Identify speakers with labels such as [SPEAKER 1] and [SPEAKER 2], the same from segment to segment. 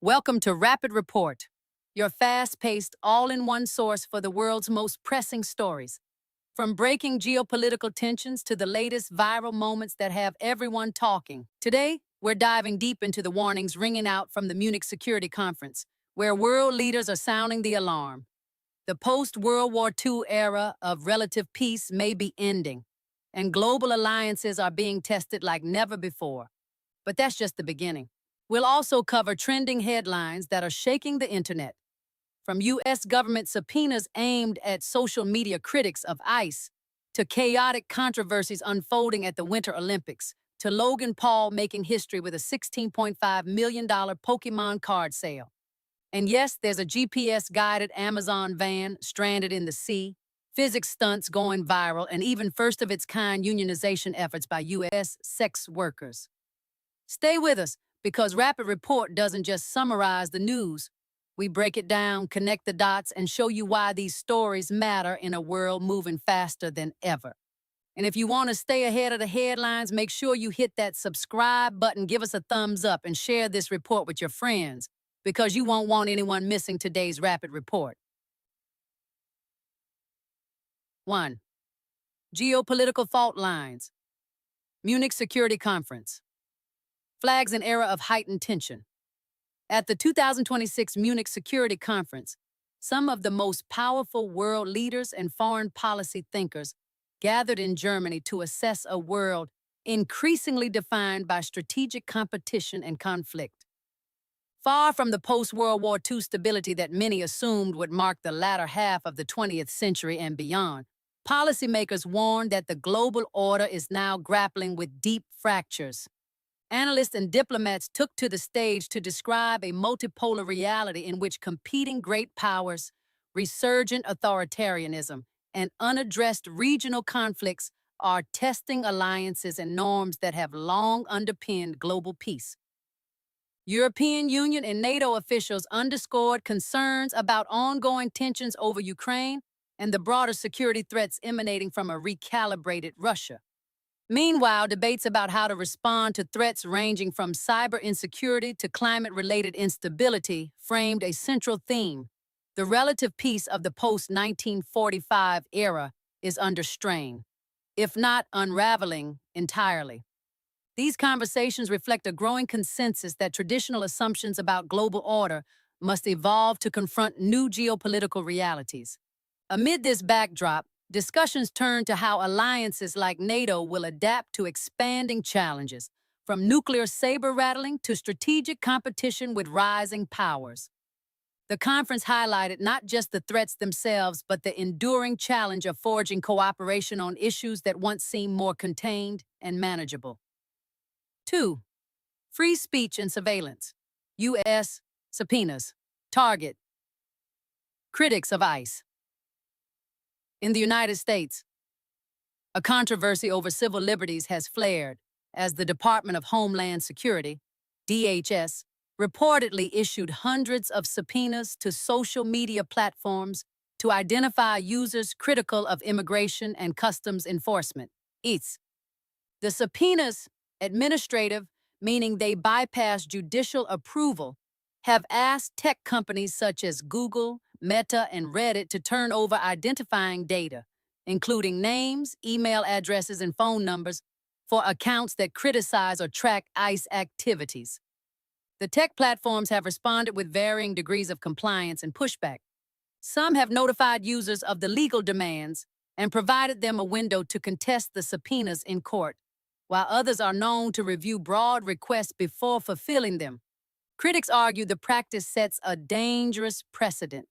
[SPEAKER 1] Welcome to Rapid Report, your fast-paced, all-in-one source for the world's most pressing stories. From breaking geopolitical tensions to the latest viral moments that have everyone talking. Today, we're diving deep into the warnings ringing out from the Munich Security Conference, where world leaders are sounding the alarm. The post-World War II era of relative peace may be ending, and global alliances are being tested like never before. But that's just the beginning. We'll also cover trending headlines that are shaking the internet, from U.S. government subpoenas aimed at social media critics of ICE, to chaotic controversies unfolding at the Winter Olympics, to Logan Paul making history with a $16.5 million Pokemon card sale. And yes, there's a GPS-guided Amazon van stranded in the sea, physics stunts going viral, and even first-of-its-kind unionization efforts by U.S. sex workers. Stay with us, because Rapid Report doesn't just summarize the news. We break it down, connect the dots, and show you why these stories matter in a world moving faster than ever. And if you want to stay ahead of the headlines, make sure you hit that subscribe button, give us a thumbs up, and share this report with your friends, because you won't want anyone missing today's Rapid Report. 1. Geopolitical fault lines. Munich Security Conference flags an era of heightened tension. At the 2026 Munich Security Conference, some of the most powerful world leaders and foreign policy thinkers gathered in Germany to assess a world increasingly defined by strategic competition and conflict. Far from the post-World War II stability that many assumed would mark the latter half of the 20th century and beyond, policymakers warned that the global order is now grappling with deep fractures. Analysts and diplomats took to the stage to describe a multipolar reality in which competing great powers, resurgent authoritarianism, and unaddressed regional conflicts are testing alliances and norms that have long underpinned global peace. European Union and NATO officials underscored concerns about ongoing tensions over Ukraine and the broader security threats emanating from a recalibrated Russia. Meanwhile, debates about how to respond to threats ranging from cyber insecurity to climate-related instability framed a central theme. The relative peace of the post-1945 era is under strain, if not unraveling entirely. These conversations reflect a growing consensus that traditional assumptions about global order must evolve to confront new geopolitical realities. Amid this backdrop, discussions turn to how alliances like NATO will adapt to expanding challenges, from nuclear saber-rattling to strategic competition with rising powers. The conference highlighted not just the threats themselves, but the enduring challenge of forging cooperation on issues that once seemed more contained and manageable. 2. Free speech and surveillance. U.S. subpoenas. Target. Critics of ICE. In the United States, a controversy over civil liberties has flared as the Department of Homeland Security, DHS, reportedly issued hundreds of subpoenas to social media platforms to identify users critical of immigration and customs enforcement, ICE. The subpoenas, administrative, meaning they bypass judicial approval, have asked tech companies such as Google, Meta, and Reddit to turn over identifying data, including names, email addresses, and phone numbers, for accounts that criticize or track ICE activities. The tech platforms have responded with varying degrees of compliance and pushback. Some have notified users of the legal demands and provided them a window to contest the subpoenas in court, while others are known to review broad requests before fulfilling them. Critics argue the practice sets a dangerous precedent,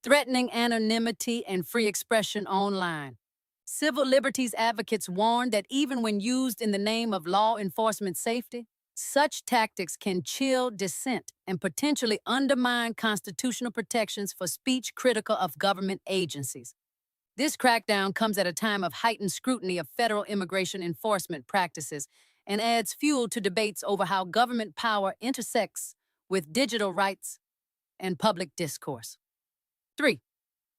[SPEAKER 1] threatening anonymity and free expression online. Civil liberties advocates warn that even when used in the name of law enforcement safety, such tactics can chill dissent and potentially undermine constitutional protections for speech critical of government agencies. This crackdown comes at a time of heightened scrutiny of federal immigration enforcement practices and adds fuel to debates over how government power intersects with digital rights and public discourse. 3.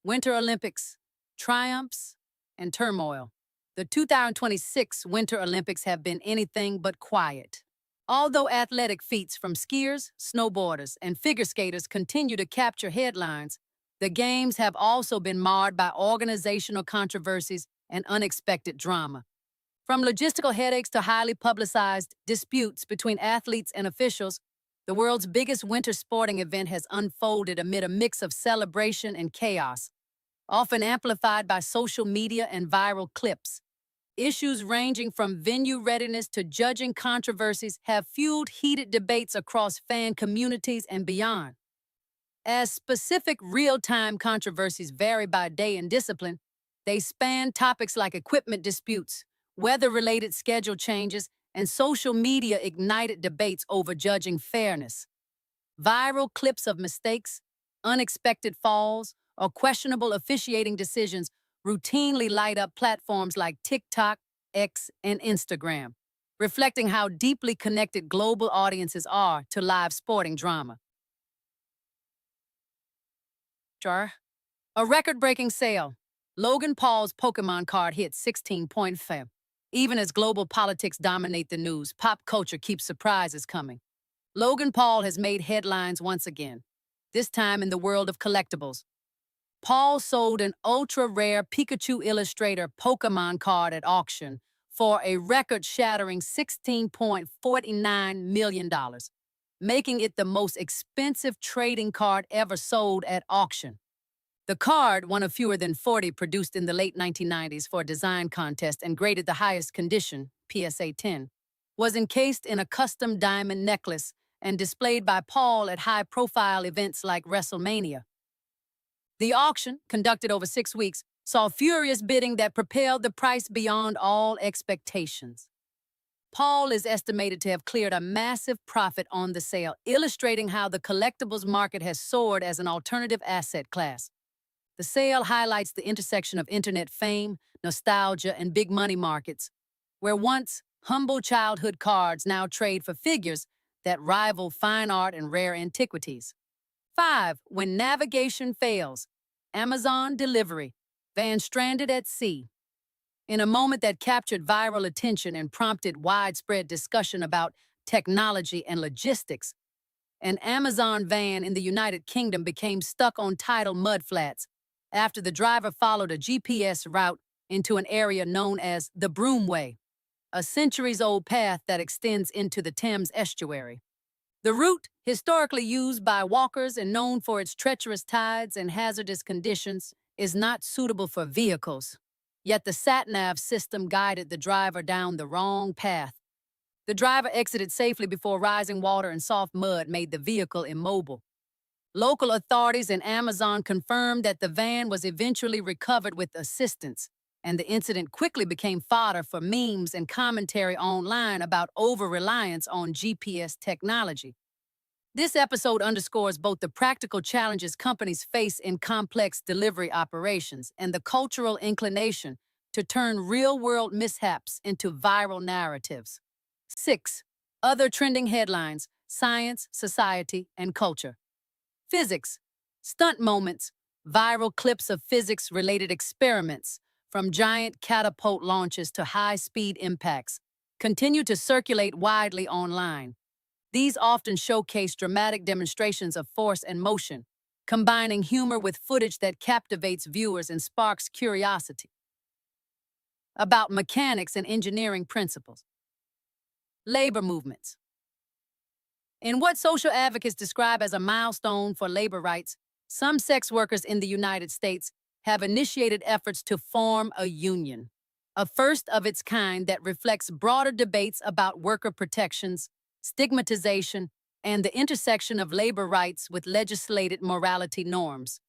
[SPEAKER 1] Winter Olympics, triumphs and turmoil. The 2026 Winter Olympics have been anything but quiet. Although athletic feats from skiers, snowboarders, and figure skaters continue to capture headlines, the Games have also been marred by organizational controversies and unexpected drama. From logistical headaches to highly publicized disputes between athletes and officials, the world's biggest winter sporting event has unfolded amid a mix of celebration and chaos, often amplified by social media and viral clips. Issues ranging from venue readiness to judging controversies have fueled heated debates across fan communities and beyond. As specific real-time controversies vary by day and discipline, they span topics like equipment disputes, weather-related schedule changes, and social media-ignited debates over judging fairness. Viral clips of mistakes, unexpected falls, or questionable officiating decisions routinely light up platforms like TikTok, X, and Instagram, reflecting how deeply connected global audiences are to live sporting drama. A record-breaking sale. Logan Paul's Pokemon card hit 16.5. Even as global politics dominate the news, pop culture keeps surprises coming. Logan Paul has made headlines once again, this time in the world of collectibles. Paul sold an ultra-rare Pikachu Illustrator Pokemon card at auction for a record-shattering $16.49 million, making it the most expensive trading card ever sold at auction. The card, one of fewer than 40 produced in the late 1990s for a design contest and graded the highest condition, PSA 10, was encased in a custom diamond necklace and displayed by Paul at high-profile events like WrestleMania. The auction, conducted over 6 weeks, saw furious bidding that propelled the price beyond all expectations. Paul is estimated to have cleared a massive profit on the sale, illustrating how the collectibles market has soared as an alternative asset class. The sale highlights the intersection of internet fame, nostalgia, and big money markets, where once humble childhood cards now trade for figures that rival fine art and rare antiquities. 5. When navigation fails. Amazon delivery. Van stranded at sea. In a moment that captured viral attention and prompted widespread discussion about technology and logistics, an Amazon van in the United Kingdom became stuck on tidal mudflats after the driver followed a GPS route into an area known as the Broomway, a centuries-old path that extends into the Thames estuary. The route, historically used by walkers and known for its treacherous tides and hazardous conditions, is not suitable for vehicles. Yet the sat-nav system guided the driver down the wrong path. The driver exited safely before rising water and soft mud made the vehicle immobile. Local authorities and Amazon confirmed that the van was eventually recovered with assistance, and the incident quickly became fodder for memes and commentary online about over-reliance on GPS technology. This episode underscores both the practical challenges companies face in complex delivery operations and the cultural inclination to turn real-world mishaps into viral narratives. 6. Other trending headlines: science, society, and culture. Physics. Stunt moments. Viral clips of physics-related experiments, from giant catapult launches to high-speed impacts, continue to circulate widely online. These often showcase dramatic demonstrations of force and motion, combining humor with footage that captivates viewers and sparks curiosity about mechanics and engineering principles. Labor movements. In what social advocates describe as a milestone for labor rights, some sex workers in the United States have initiated efforts to form a union, a first of its kind that reflects broader debates about worker protections, stigmatization, and the intersection of labor rights with legislated morality norms.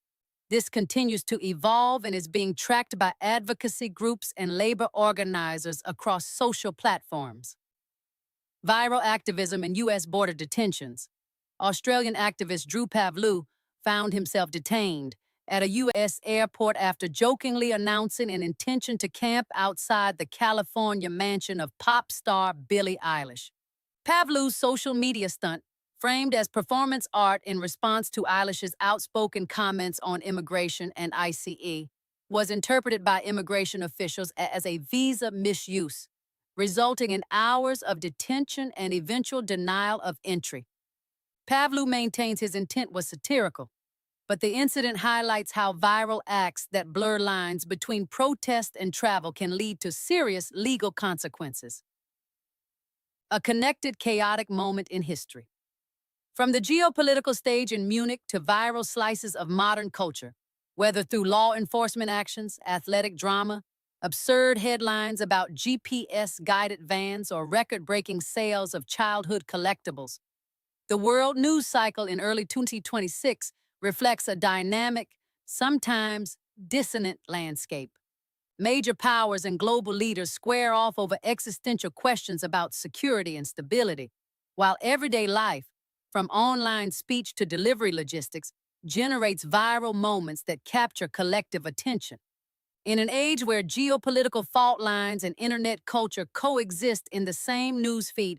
[SPEAKER 1] This continues to evolve and is being tracked by advocacy groups and labor organizers across social platforms. Viral activism and U.S. border detentions. Australian activist Drew Pavlou found himself detained at a U.S. airport after jokingly announcing an intention to camp outside the California mansion of pop star Billie Eilish. Pavlou's social media stunt, framed as performance art in response to Eilish's outspoken comments on immigration and ICE, was interpreted by immigration officials as a visa misuse, resulting in hours of detention and eventual denial of entry. Pavlou maintains his intent was satirical, but the incident highlights how viral acts that blur lines between protest and travel can lead to serious legal consequences. A connected, chaotic moment in history. From the geopolitical stage in Munich to viral slices of modern culture, whether through law enforcement actions, athletic drama, absurd headlines about GPS-guided vans, or record-breaking sales of childhood collectibles, the world news cycle in early 2026 reflects a dynamic, sometimes dissonant landscape. Major powers and global leaders square off over existential questions about security and stability, while everyday life, from online speech to delivery logistics, generates viral moments that capture collective attention. In an age where geopolitical fault lines and internet culture coexist in the same newsfeed,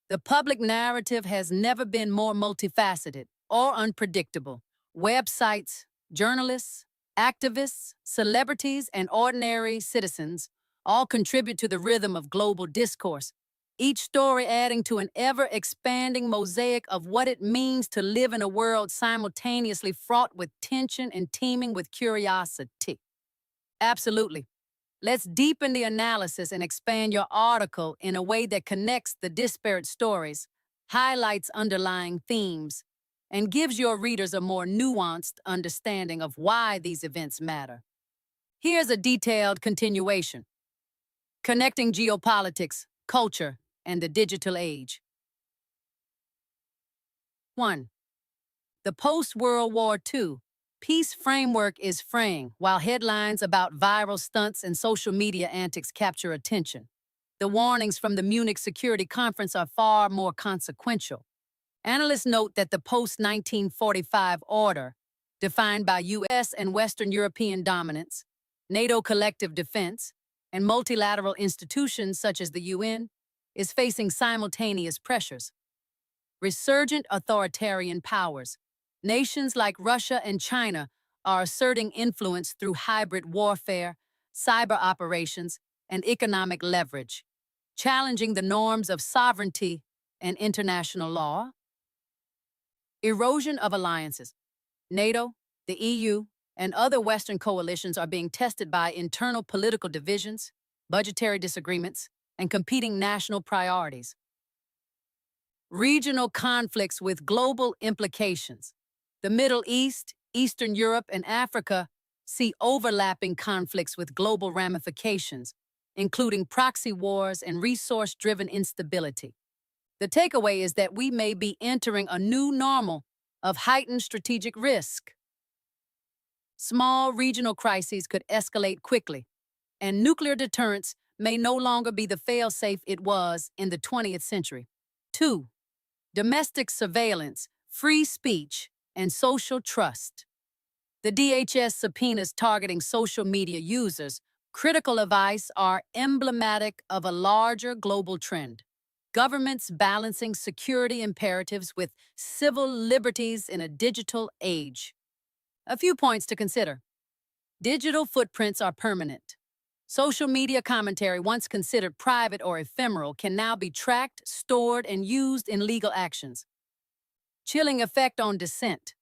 [SPEAKER 1] the public narrative has never been more multifaceted or unpredictable. Websites, journalists, activists, celebrities, and ordinary citizens all contribute to the rhythm of global discourse, each story adding to an ever-expanding mosaic of what it means to live in a world simultaneously fraught with tension and teeming with curiosity. Absolutely. Let's deepen the analysis and expand your article in a way that connects the disparate stories, highlights underlying themes, and gives your readers a more nuanced understanding of why these events matter. Here's a detailed continuation. Connecting geopolitics, culture, and the digital age. 1. The post-World War II peace framework is fraying, while headlines about viral stunts and social media antics capture attention. The warnings from the Munich Security Conference are far more consequential. Analysts note that the post-1945 order, defined by U.S. and Western European dominance, NATO collective defense, and multilateral institutions such as the UN, is facing simultaneous pressures. Resurgent authoritarian powers, nations like Russia and China, are asserting influence through hybrid warfare, cyber operations, and economic leverage, challenging the norms of sovereignty and international law. Erosion of alliances. NATO, the EU, and other Western coalitions are being tested by internal political divisions, budgetary disagreements, and competing national priorities. Regional conflicts with global implications. The Middle East, Eastern Europe, and Africa see overlapping conflicts with global ramifications, including proxy wars and resource-driven instability. The takeaway is that we may be entering a new normal of heightened strategic risk. Small regional crises could escalate quickly, and nuclear deterrence may no longer be the fail-safe it was in the 20th century. 2. Domestic surveillance, free speech, and social trust. The DHS subpoenas targeting social media users, critical of ICE, are emblematic of a larger global trend. Governments balancing security imperatives with civil liberties in a digital age. A few points to consider. Digital footprints are permanent. Social media commentary, once considered private or ephemeral, can now be tracked, stored, and used in legal actions. Chilling effect on dissent.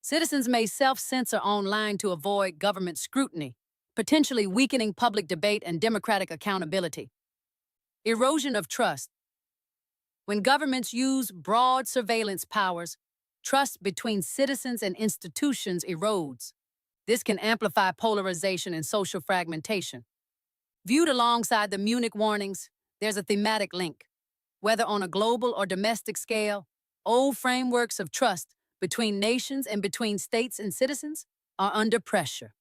[SPEAKER 1] Citizens may self-censor online to avoid government scrutiny, potentially weakening public debate and democratic accountability. Erosion of trust. When governments use broad surveillance powers, trust between citizens and institutions erodes. This can amplify polarization and social fragmentation. Viewed alongside the Munich warnings, there's a thematic link. Whether on a global or domestic scale, old frameworks of trust between nations and between states and citizens are under pressure.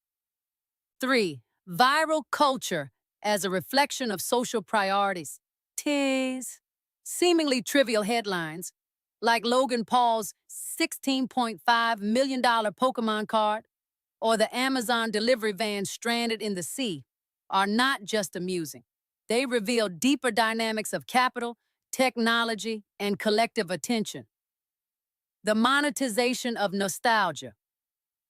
[SPEAKER 1] 3. Viral culture as a reflection of social priorities. Tis. Seemingly trivial headlines, like Logan Paul's $16.5 million Pokemon card or the Amazon delivery van stranded in the sea, are not just amusing. They reveal deeper dynamics of capital, technology, and collective attention. The monetization of nostalgia.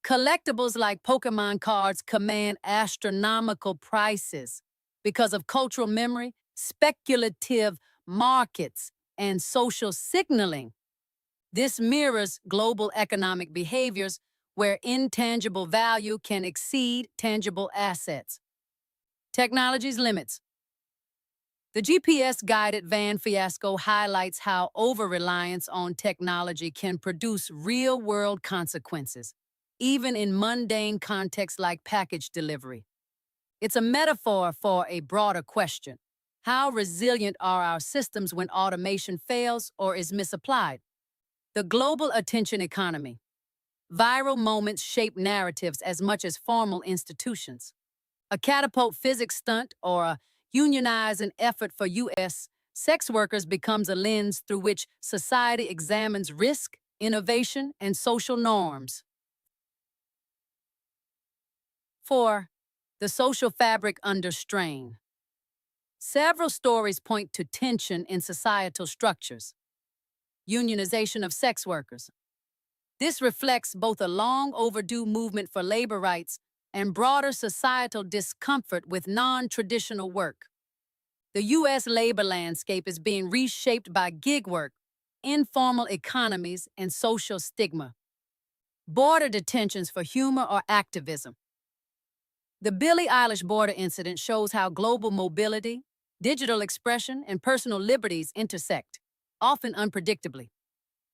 [SPEAKER 1] Collectibles like Pokemon cards command astronomical prices because of cultural memory, speculative markets, and social signaling. This mirrors global economic behaviors where intangible value can exceed tangible assets. Technology's limits. The GPS-guided van fiasco highlights how over-reliance on technology can produce real-world consequences, even in mundane contexts like package delivery. It's a metaphor for a broader question. How resilient are our systems when automation fails or is misapplied? The global attention economy. Viral moments shape narratives as much as formal institutions. A catapult physics stunt or a unionizing effort for U.S. sex workers becomes a lens through which society examines risk, innovation, and social norms. 4. The social fabric under strain. Several stories point to tension in societal structures. Unionization of sex workers. This reflects both a long overdue movement for labor rights and broader societal discomfort with non-traditional work. The U.S. labor landscape is being reshaped by gig work, informal economies, and social stigma. Border detentions for humor or activism. The Billie Eilish border incident shows how global mobility, digital expression, and personal liberties intersect, often unpredictably.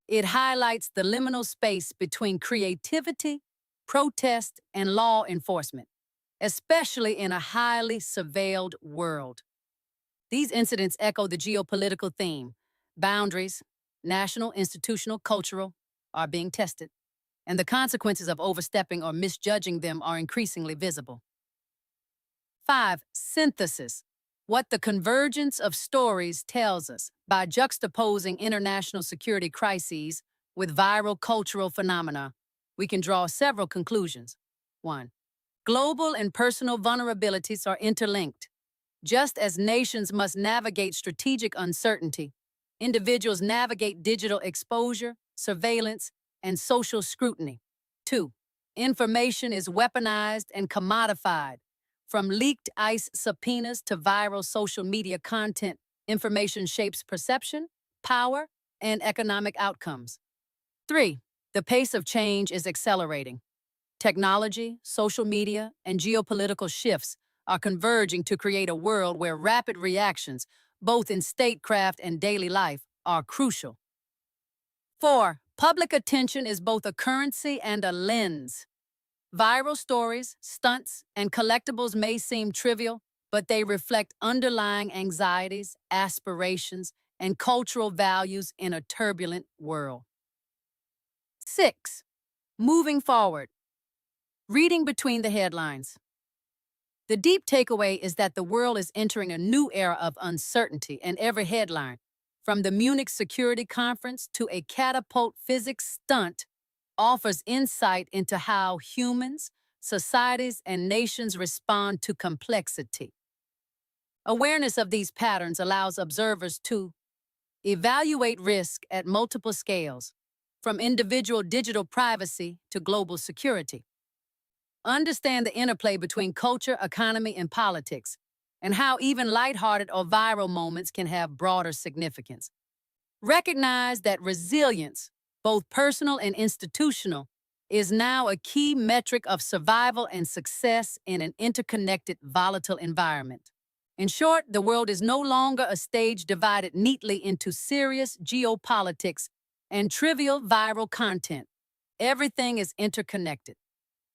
[SPEAKER 1] It highlights the liminal space between creativity, protest, and law enforcement, especially in a highly surveilled world. These incidents echo the geopolitical theme. Boundaries, national, institutional, cultural, are being tested, and the consequences of overstepping or misjudging them are increasingly visible. 5. Synthesis. What the convergence of stories tells us by juxtaposing international security crises with viral cultural phenomena, we can draw several conclusions. 1. Global and personal vulnerabilities are interlinked. Just as nations must navigate strategic uncertainty, individuals navigate digital exposure, surveillance, and social scrutiny. 2. Information is weaponized and commodified. From leaked ICE subpoenas to viral social media content, information shapes perception, power, and economic outcomes. 3. The pace of change is accelerating. Technology, social media, and geopolitical shifts are converging to create a world where rapid reactions, both in statecraft and daily life, are crucial. 4. Public attention is both a currency and a lens. Viral stories, stunts, and collectibles may seem trivial, but they reflect underlying anxieties, aspirations, and cultural values in a turbulent world. 6. Moving forward. Reading between the headlines. The deep takeaway is that the world is entering a new era of uncertainty, and every headline, from the Munich Security Conference to a catapult physics stunt, offers insight into how humans, societies, and nations respond to complexity. Awareness of these patterns allows observers to evaluate risk at multiple scales, from individual digital privacy to global security. Understand the interplay between culture, economy, and politics, and how even lighthearted or viral moments can have broader significance. Recognize that resilience, both personal and institutional, is now a key metric of survival and success in an interconnected, volatile environment. In short, the world is no longer a stage divided neatly into serious geopolitics and trivial viral content. Everything is interconnected.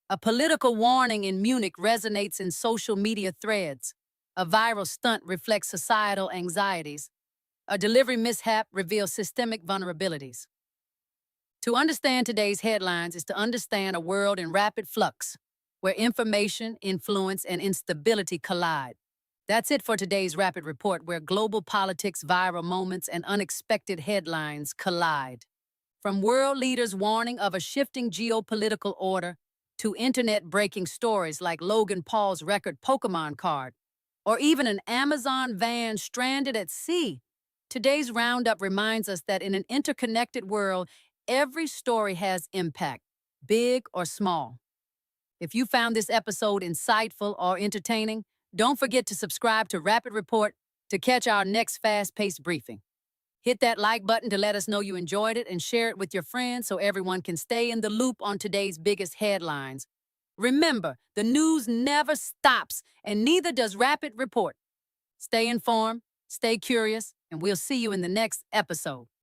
[SPEAKER 1] A political warning in Munich resonates in social media threads. A viral stunt reflects societal anxieties. A delivery mishap reveals systemic vulnerabilities. To understand today's headlines is to understand a world in rapid flux, where information, influence, and instability collide. That's it for today's Rapid Report, where global politics, viral moments, and unexpected headlines collide. From world leaders warning of a shifting geopolitical order to internet-breaking stories like Logan Paul's record Pokemon card, or even an Amazon van stranded at sea, today's roundup reminds us that in an interconnected world, every story has impact, big or small. If you found this episode insightful or entertaining, don't forget to subscribe to Rapid Report to catch our next fast-paced briefing. Hit that like button to let us know you enjoyed it and share it with your friends so everyone can stay in the loop on today's biggest headlines. Remember, the news never stops, and neither does Rapid Report. Stay informed, stay curious, and we'll see you in the next episode.